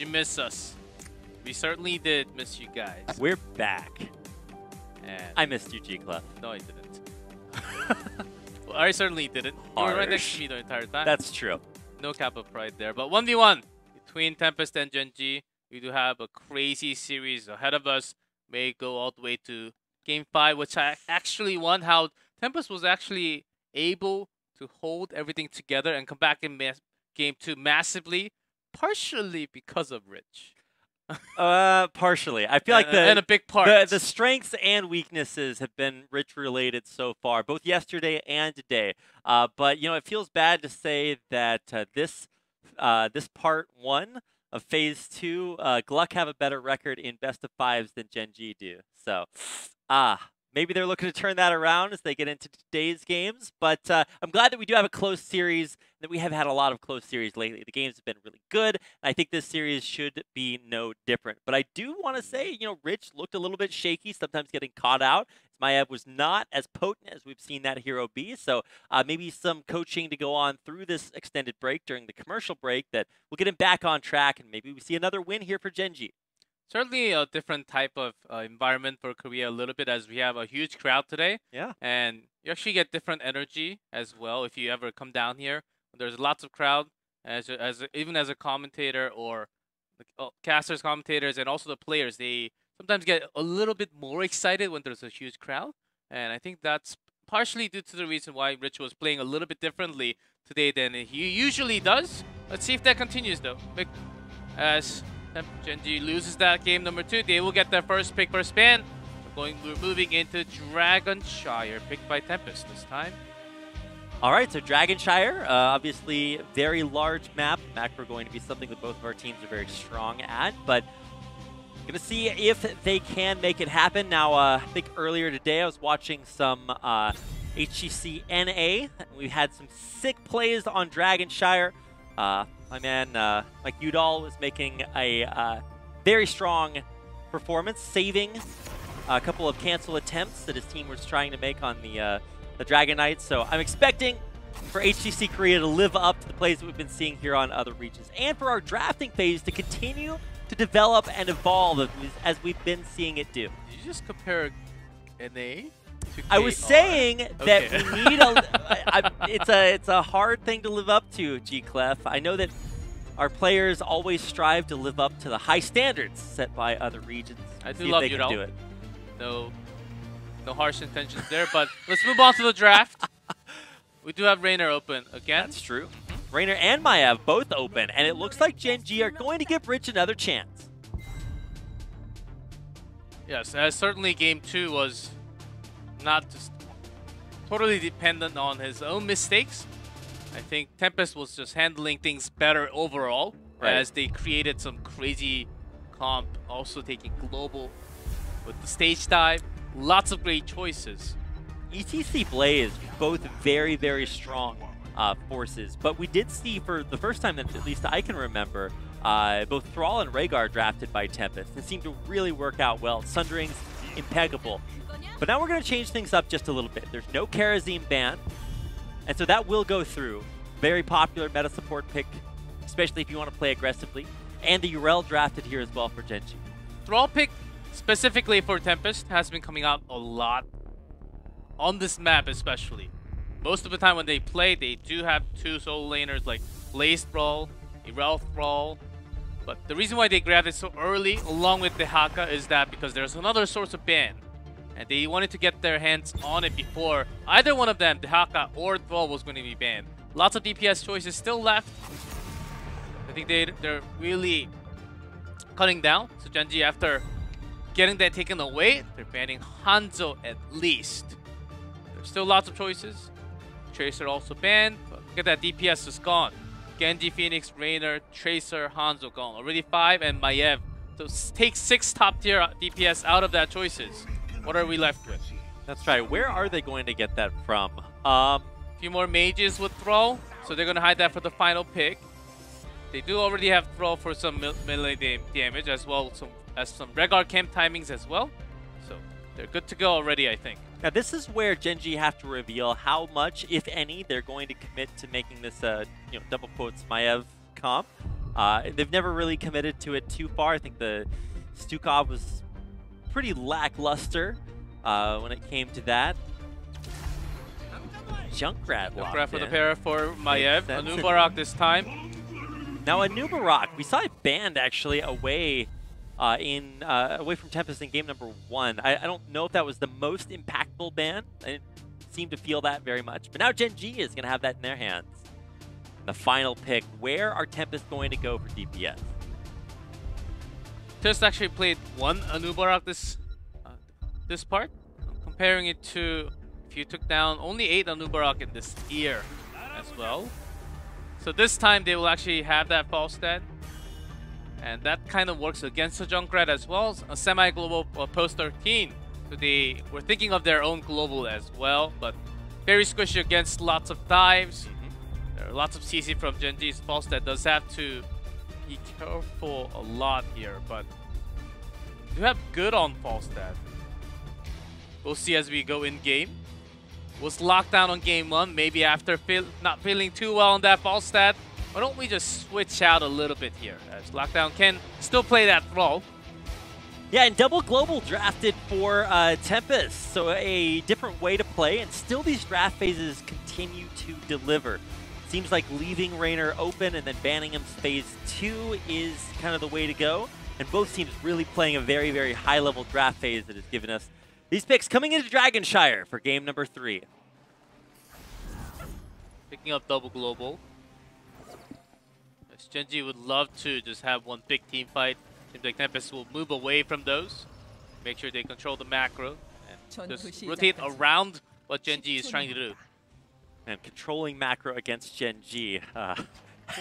you miss us? We certainly did miss you guys. We're back. And I missed you, G-Clef. no, I didn't. Well, I certainly didn't. You were right next to me the entire time. That's true. No cap of pride there. But 1v1 between Tempest and Gen.G. We do have a crazy series ahead of us. May go all the way to Game 5, which I actually won. How Tempest was actually able to hold everything together and come back in Game 2 massively, partially because of Rich. Partially. I feel like and a big part. The strengths and weaknesses have been Rich related so far, both yesterday and today. But you know, it feels bad to say that this part 1 of Phase 2, Gluck have a better record in best of 5s than Gen.G do. So, maybe they're looking to turn that around as they get into today's games. But I'm glad that we do have a close series, that we have had a lot of close series lately. The games have been really good, and I think this series should be no different. But I do want to say, you know, Rich looked a little bit shaky, sometimes getting caught out. Maiev was not as potent as we've seen that hero be. So maybe some coaching to go on through this extended break during the commercial break that will get him back on track, and maybe we see another win here for Gen.G. Certainly a different type of environment for Korea a little bit, as we have a huge crowd today. Yeah. And you actually get different energy as well if you ever come down here. There's lots of crowd, even as a commentator or the casters, commentators, and also the players. They sometimes get a little bit more excited when there's a huge crowd. And I think that's partially due to the reason why Rich was playing a little bit differently today than he usually does. Let's see if that continues, though. As Gen.G loses that game number 2, they will get their first pick, first ban. We're moving into Dragonshire, picked by Tempest this time. All right, so Dragonshire, obviously very large map. Macro going to be something that both of our teams are very strong at, but going to see if they can make it happen. Now, I think earlier today I was watching some HGC NA. We had some sick plays on Dragonshire. My man, Mike Udall, was making a very strong performance, saving a couple of cancel attempts that his team was trying to make on the Dragon Knights. So I'm expecting for HGC Korea to live up to the plays that we've been seeing here on other regions, and for our drafting phase to continue to develop and evolve as we've been seeing it do. Did you just compare NA to I was saying that we need it's a hard thing to live up to, G-Clef. I know that our players always strive to live up to the high standards set by other regions. I do love you, do it. No harsh intentions there, but let's move on to the draft. We do have Rainer open again. That's true. Rainer and Maiev both open, and it looks like Gen.G are going to give Rich another chance. Yes, certainly Game 2 was not just totally dependent on his own mistakes. I think Tempest was just handling things better overall, as they created some crazy comp, also taking global with the stage dive. Lots of great choices. ETC Blaze, both very, very strong forces, but we did see for the first time that at least I can remember, both Thrall and Rhaegar drafted by Tempest. It seemed to really work out well. Sundering's impeccable. But now we're going to change things up just a little bit. There's no Karazim ban, and so that will go through. Very popular meta support pick, especially if you want to play aggressively. And the Urel drafted here as well for Gen.G. Thrall pick specifically for Tempest has been coming out a lot on this map, especially. Most of the time when they play, they do have two solo laners like Blaze Thrall, Urel Thrall. But the reason why they grabbed it so early, along with the Haka, is that because there's another source of ban. And they wanted to get their hands on it before either one of them, the Haka or Thrall, was going to be banned. Lots of DPS choices still left. I think they're really cutting down. So Gen.G, after getting that taken away, they're banning Hanzo at least. There's still lots of choices. Tracer also banned, but look at that, DPS is gone. Genji, Phoenix, Rainer, Tracer, Hanzo gone. Already 5, and Maiev. So take 6 top tier DPS out of that choices. What are we left with? That's right. Where are they going to get that from? A few more mages with Thrall, so they're going to hide that for the final pick. They do already have Thrall for some melee damage, as well as some Rhaegar camp timings as well. So they're good to go already, I think. Now this is where Gen.G have to reveal how much, if any, they're going to commit to making this, double quotes Maiev comp. They've never really committed to it too far. I think the Stukov was pretty lackluster when it came to that. Junkrat for the pair for Maiev. Anubarak this time. Now Anubarak, we saw it banned actually away away from Tempest in game number 1. I don't know if that was the most impactful ban. I didn't seem to feel that very much. But now Gen.G is going to have that in their hands. The final pick, where are Tempest going to go for DPS? Just actually played one Anubarak this part. Comparing it to if you took down only 8 Anubarak in this tier as well. So this time they will actually have that false stat. And that kind of works against the Junkrat as well. A semi-global post 13. So they were thinking of their own global as well. But very squishy against lots of dives. There are lots of CC from Gen.G's false stat. Does have to be careful a lot here. But you have good on false stat. We'll see as we go in game. Was locked down on game 1, maybe after not feeling too well on that false stat. Why don't we just switch out a little bit here, as Lockdown can still play that Thrall. Yeah, and double global drafted for Tempest, so a different way to play, and still these draft phases continue to deliver. Seems like leaving Raynor open and then banning him phase 2 is kind of the way to go, and both teams really playing a very, very high-level draft phase that has given us these picks coming into Dragonshire for game number 3. Picking up double global. As Gen.G would love to just have one big team fight. Seems like Tempest will move away from those. Make sure they control the macro and just rotate around what Gen.G is trying to do. And controlling macro against Gen.G.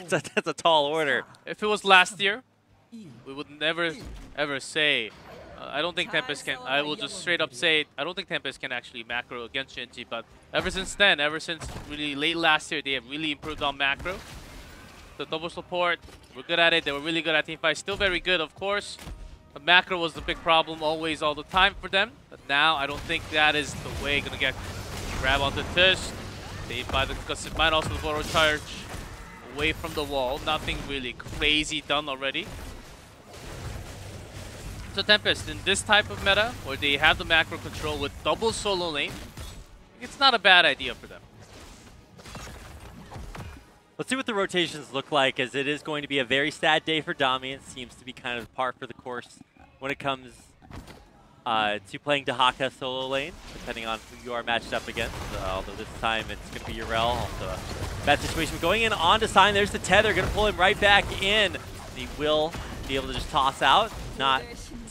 That's a tall order. If it was last year, we would never ever say I don't think Tempest can. I will just straight up say I don't think Tempest can actually macro against Gen.G. But ever since then, ever since really late last year, they have really improved on macro. The double support, we're good at it. They were really good at teamfight. Still very good, of course. But macro was the big problem always, all the time for them. But now I don't think that is the way. Gonna get grab onto Tish. Saved by the Gusset Mine, also the Borrow Charge away from the wall. Nothing really crazy done already. So Tempest, in this type of meta, where they have the macro control with double solo lane, it's not a bad idea for them. Let's see what the rotations look like, as it is going to be a very sad day for Dami. It seems to be kind of par for the course when it comes to playing Dahaka solo lane, depending on who you are matched up against. Although this time it's going to be Urel, also a bad situation. Going in on to Sign, there's the tether, going to pull him right back in. He will be able to just toss out, not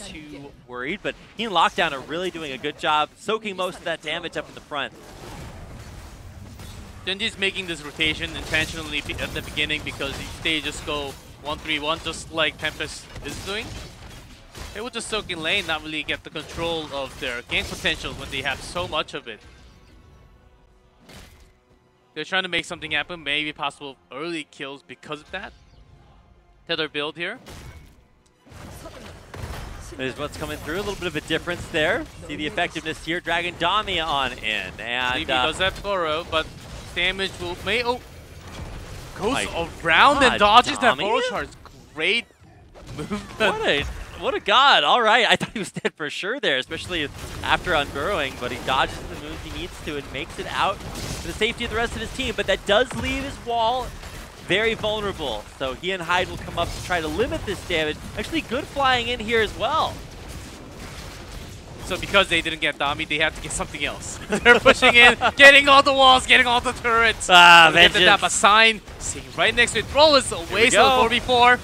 too worried, but he and Lockdown are really doing a good job soaking most of that damage up in the front. Gen.G's making this rotation intentionally at the beginning because if they just go 1-3-1 just like Tempest is doing, they will just soak in lane, not really get the control of their gank potential when they have so much of it. They're trying to make something happen, maybe possible early kills because of that. Tether build here. Is what's coming through. A little bit of a difference there. See the effectiveness here. Dragon Dami on in. And does that Toro, but damage will goes around and dodges Dami? that Borrow Charge. Great movement. What a god. All right. I thought he was dead for sure there, especially after unburrowing, but he dodges the moves he needs to and makes it out for the safety of the rest of his team. But that does leave his wall very vulnerable. So he and Hyde will come up to try to limit this damage. Actually, good flying in here as well. So because they didn't get Dami, they have to get something else. They're pushing in, getting all the walls, getting all the turrets. Get the tap, a sign, sitting right next to it. Roll is away, so 4v4.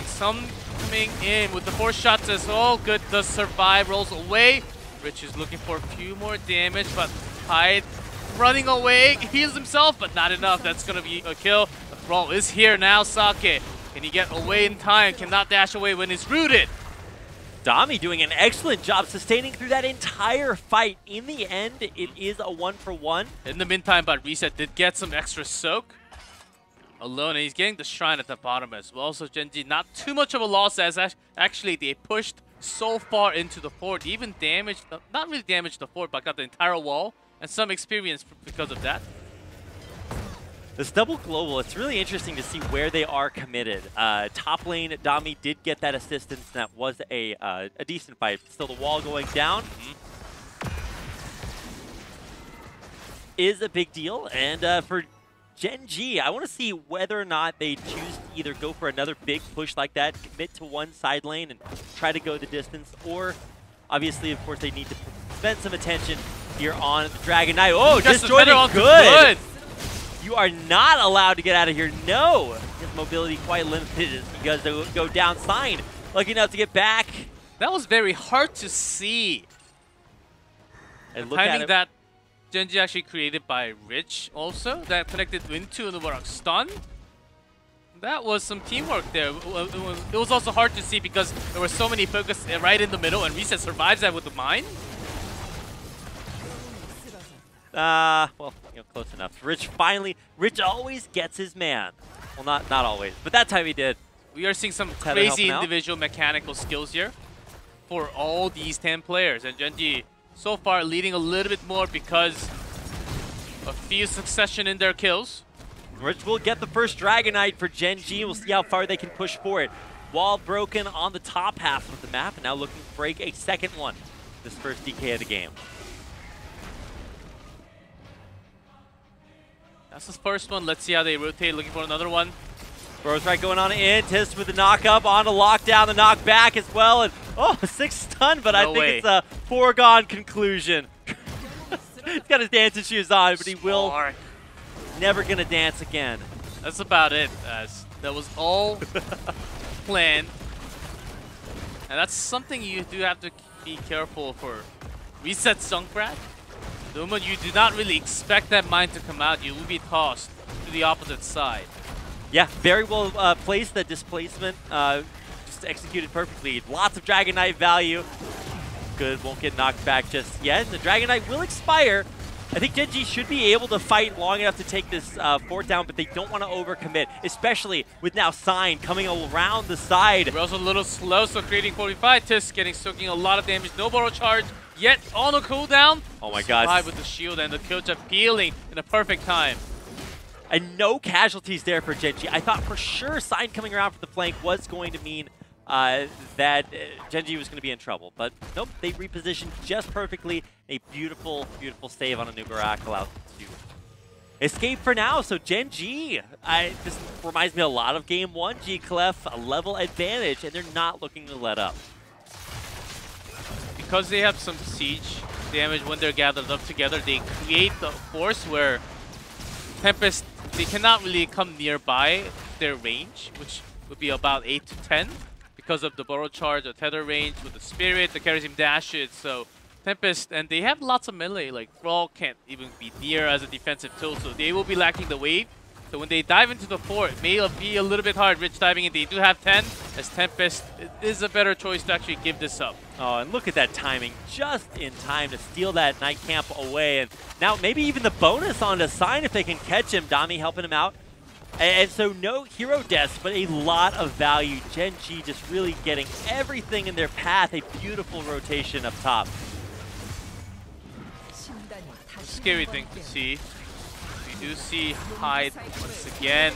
Some coming in with the 4 shots as well. Good does survive, rolls away. Rich is looking for a few more damage, but Hyde running away, heals himself, but not enough. That's gonna be a kill. The Thrall is here now, Sake. Can he get away in time? Cannot dash away when he's rooted. Dami doing an excellent job sustaining through that entire fight. In the end, it is a 1-for-1. In the meantime, but Reset did get some extra soak. Alone, and he's getting the shrine at the bottom as well. So Gen.G not too much of a loss, as actually they pushed so far into the fort. Even damaged, not really damaged the fort, but got the entire wall and some experience because of that. This double global, it's really interesting to see where they are committed. Top lane, Dami did get that assistance, and that was a decent fight. Still, the wall going down is a big deal. And for Gen.G, I want to see whether or not they choose to either go for another big push like that, commit to one side lane and try to go the distance, or obviously, of course, they need to spend some attention here on the Dragon Knight. Oh, disjointed, good! You are not allowed to get out of here. No! His mobility quite limited as he goes to go down. Sign, lucky enough to get back. That was very hard to see. And the timing that Gen.G actually created by Rich also, that connected into Nubarak's stun. That was some teamwork there. It was also hard to see because there were so many focus right in the middle, and Reset survives that with the mine. Well, you know, close enough. Rich always gets his man. Well, not always, but that time he did. We are seeing some crazy individual mechanical skills here for all these 10 players, and Gen.G so far leading a little bit more because a few succession in their kills. Rich will get the first Dragon Knight for Gen.G. We'll see how far they can push for it. Wall broken on the top half of the map, and now looking to break a second one this first DK of the game. That's the first one. Let's see how they rotate, looking for another one. Right going on in. Tist with the knock up on a lockdown, the knock back as well. And oh, 6 stun, but I think it's a foregone conclusion. He's got his dancing shoes on, but he will never gonna dance again. That's about it. That was all planned. And that's something you do have to be careful for. Reset Junkrat. The moment you do not really expect that mine to come out, you will be tossed to the opposite side. Yeah, very well placed. The displacement just executed perfectly. Lots of Dragon Knight value. Good, won't get knocked back just yet. The Dragon Knight will expire. I think Gen.G should be able to fight long enough to take this fort down, but they don't want to overcommit, especially with now Sign coming around the side. We're also a little slow, so creating 45. Tisk soaking a lot of damage. No borrow charge. Yet on a cooldown. Oh my god. Survive with the shield and the kill just peeling in a perfect time. And no casualties there for Gen.G. I thought for sure Sign coming around for the flank was going to mean that Gen.G was going to be in trouble. But nope, they repositioned just perfectly. A beautiful, beautiful save on a Nubarak allows them to escape for now. So Gen.G, this reminds me a lot of Game 1. G-Clef, a level advantage, and they're not looking to let up. Because they have some siege damage when they're gathered up together, they create the force where Tempest, they cannot really come nearby their range, which would be about 8 to 10 because of the borrow charge or tether range with the spirit that carries him dashes. So Tempest, and they have lots of melee, like Thrall can't even be near as a defensive tool, so they will be lacking the wave. So when they dive into the fort, it may be a little bit hard. Rich diving in, they do have 10, as Tempest is a better choice to actually give this up. Oh, and look at that timing, just in time to steal that Night Camp away. And now maybe even the bonus on the Sign if they can catch him. Dami helping him out. And so no hero deaths, but a lot of value. Gen.G just really getting everything in their path. A beautiful rotation up top. Scary thing to see. We do see Hyde once again.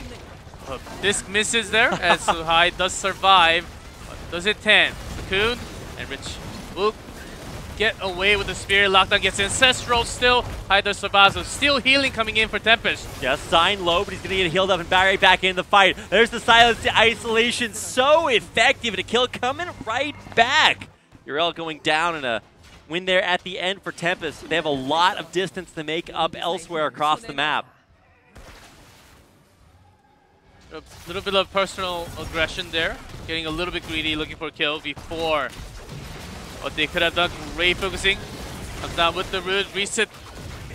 Disc misses there, as Hyde does survive. But does it 10? Cocoon and Rich will get away with the Spirit. Lockdown gets Ancestral still. Hyde does survive, so still healing coming in for Tempest. Yes, Sign low, but he's going to get healed up and right back in the fight. There's the silence, the isolation, so effective, and a kill coming right back. Uriel going down and a win there at the end for Tempest. They have a lot of distance to make up elsewhere across the map. A little bit of personal aggression there. Getting a little bit greedy, looking for a kill before what they could have done. Ray focusing. Comes down with the root. Reset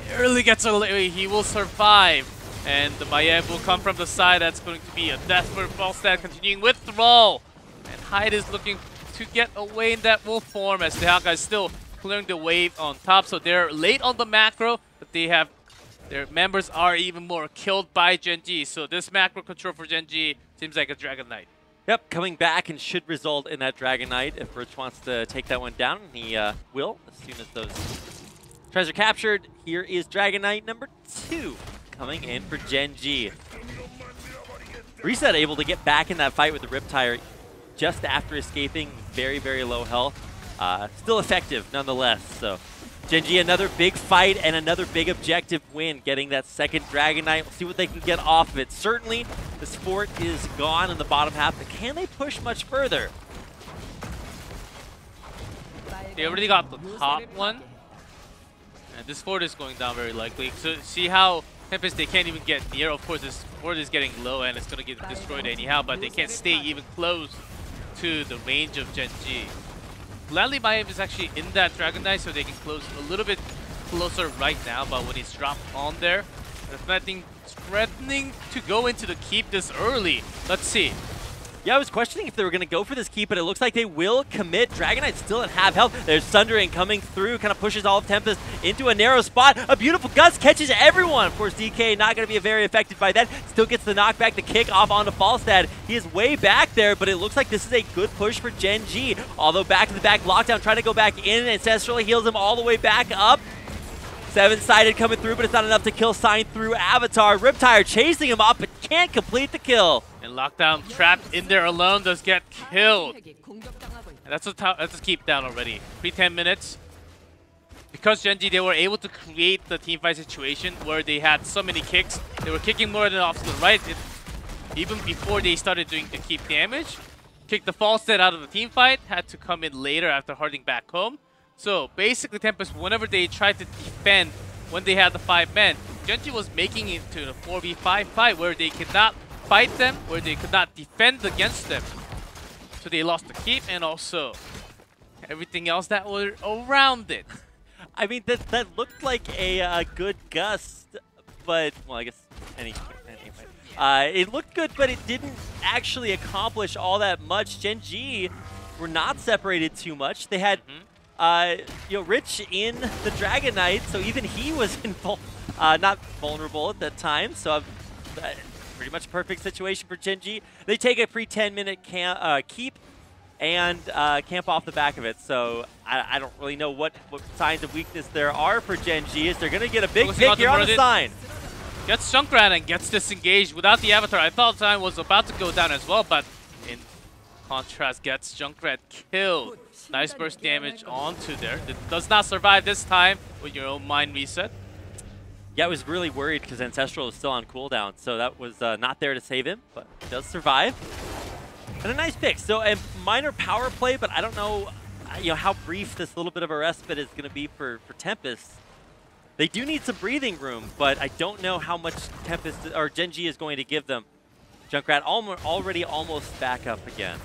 barely gets away. He will survive. And the Mayeb will come from the side. That's going to be a death for Falstad. Continuing with Thrall. And Hyde is looking to get away in that wolf form as the Hawkeye is still clearing the wave on top. So they're late on the macro, but they have their members are even more killed by Gen.G. So this macro control for Gen.G seems like a Dragon Knight. Yep, coming back and should result in that Dragon Knight if Rich wants to take that one down. He will as soon as those treasure captured. Here is Dragon Knight number 2 coming in for Gen.G. Reset able to get back in that fight with the Riptire just after escaping very, very low health. Still effective nonetheless. So Gen.G, another big fight and another big objective win, getting that second Dragon Knight. We'll see what they can get off of it. Certainly, the fort is gone in the bottom half, but can they push much further? They already got the top one. And this fort is going down very likely. So see how Tempest, they can't even get near. Of course, this fort is getting low and it's going to get destroyed anyhow, but they can't stay even close to the range of Gen.G. Gladly Mayhem is actually in that Dragon Knight, so they can close a little bit closer right now, but when he's dropped on there, threatening to go into the keep this early. Let's see. Yeah, I was questioning if they were going to go for this keep, but it looks like they will commit. Dragon Knight's still at half health. There's Sundering coming through, kind of pushes all of Tempest into a narrow spot. A beautiful Gust catches everyone. Of course, DK not going to be very affected by that. Still gets the knockback, the kick off onto Falstad. He is way back there, but it looks like this is a good push for Gen.G. Although back to the back lockdown, trying to go back in. Ancestral heals him all the way back up. Seven-sided coming through, but it's not enough to kill Sign through Avatar. Riptire chasing him up, but can't complete the kill. And Lockdown trapped in there alone does get killed. And that's a keep down already. Pre-10 minutes. Because Gen.G, they were able to create the teamfight situation where they had so many kicks. They were kicking more than off to the right. Even before they started doing the keep damage. Kicked the Falstad out of the teamfight. Had to come in later after harding back home. So basically Tempest, whenever they tried to defend when they had the 5 men, Gen.G was making it to a 4v5 fight where they could not fight them, where they could not defend against them. So they lost the keep and also everything else that were around it. I mean, that looked like a good Gust, but, well, I guess anyway. It looked good, but it didn't actually accomplish all that much. Gen.G were not separated too much. They had Rich in the Dragon Knight, so even he was not vulnerable at that time. So pretty much a perfect situation for Gen.G. They take a pre-10-minute keep and camp off the back of it. So I don't really know what signs of weakness there are for Gen.G. Is they're going to get a big pick here on the sign. Gets Junkrat and gets disengaged without the Avatar. I thought Sign was about to go down as well, but in contrast, gets Junkrat killed. Nice burst damage onto there. It does not survive this time with your own mind reset. Yeah, I was really worried because Ancestral is still on cooldown, so that was not there to save him, but it does survive. And a nice pick. So a minor power play, but I don't know, how brief this little bit of a respite is going to be for Tempest. They do need some breathing room, but I don't know how much Tempest or Gen.G is going to give them. Junkrat already almost back up again.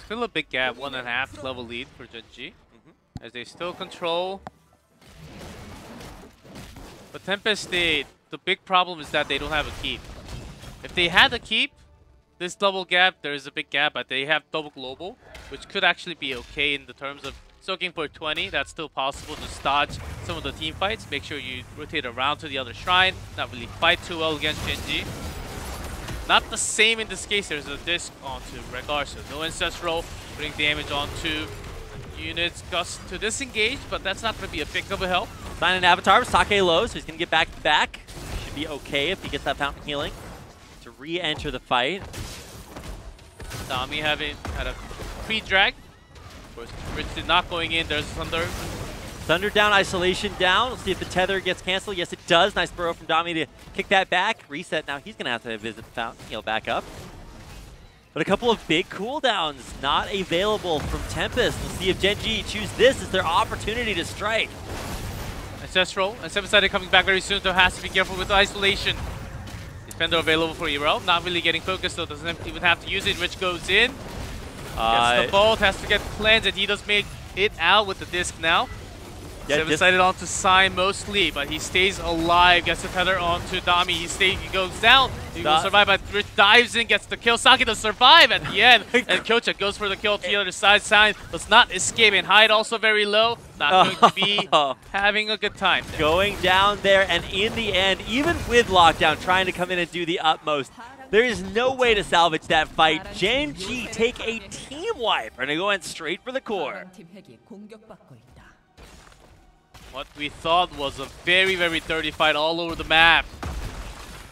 Still a big gap, 1.5 level lead for Gen.G. As they still control. But Tempest, the big problem is that they don't have a keep. If they had a keep, this double gap, there is a big gap, but they have double global, which could actually be okay in the terms of soaking for 20. That's still possible. Just dodge some of the team fights. Make sure you rotate around to the other shrine. Not really fight too well against Gen.G. Not the same in this case. There's a disc onto Regar, so no Ancestral. Putting damage onto units. Gust to disengage, but that's not going to be a big of a help. Sign an Avatar, Sake low, so he's going to get back to back. Should be okay if he gets that Fountain Healing to re-enter the fight. Dami having had a pre-drag. Of course, Rich did not going in. There's Thunder. Thunder down, Isolation down. Let's see if the tether gets canceled. Yes, it does. Nice burrow from Dami to kick that back. Reset. Now he's going to have to visit the Fountain, heal back up. But a couple of big cooldowns not available from Tempest. We'll see if Gen.G choose this as their opportunity to strike. Ancestral and Seven-Sided coming back very soon, so has to be careful with the Isolation. Defender available for Erel. Not really getting focused, so doesn't even have to use it. Rich goes in. Gets the bolt, has to get cleansed, and he does make it out with the disc now. Yeah, Seven-Sided onto Sign mostly, but he stays alive. Gets the tether onto Dami. He goes down. He will survive, but Rich dives in, gets the kill. Saki does survive at the end, and Kyocha goes for the kill to the other side. Sign does not escape, and Hyde also very low. Not going to be having a good time there. Going down there, and in the end, even with lockdown, trying to come in and do the utmost, there is no way to salvage that fight. Gen.G take a team wipe, and they go in straight for the core. what we thought was a very, very dirty fight all over the map.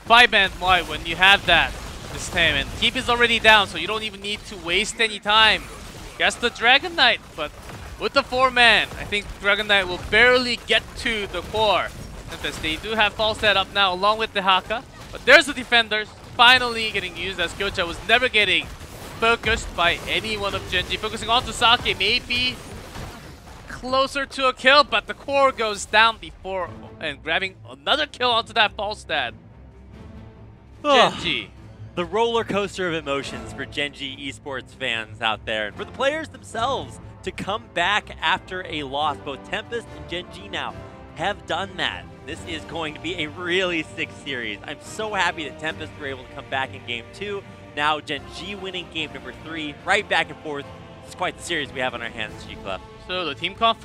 5-man fight when you have that this time, and Keep is already down, so you don't even need to waste any time. Guess the Dragon Knight, but with the 4-man, I think Dragon Knight will barely get to the core. Tempest, they do have Falstad up now along with the Haka, but there's the defenders finally getting used as Kyocha was never getting focused by any one of Gen.G. Focusing on to Sake, maybe closer to a kill, but the core goes down before and grabbing another kill onto that Falstad. Gen.G. The roller coaster of emotions for Gen.G esports fans out there, and for the players themselves to come back after a loss. Both Tempest and Gen.G now have done that. This is going to be a really sick series. I'm so happy that Tempest were able to come back in game 2. Now Gen.G winning game number 3, right back and forth. It's quite the series we have on our hands, G-Club. So the team conference.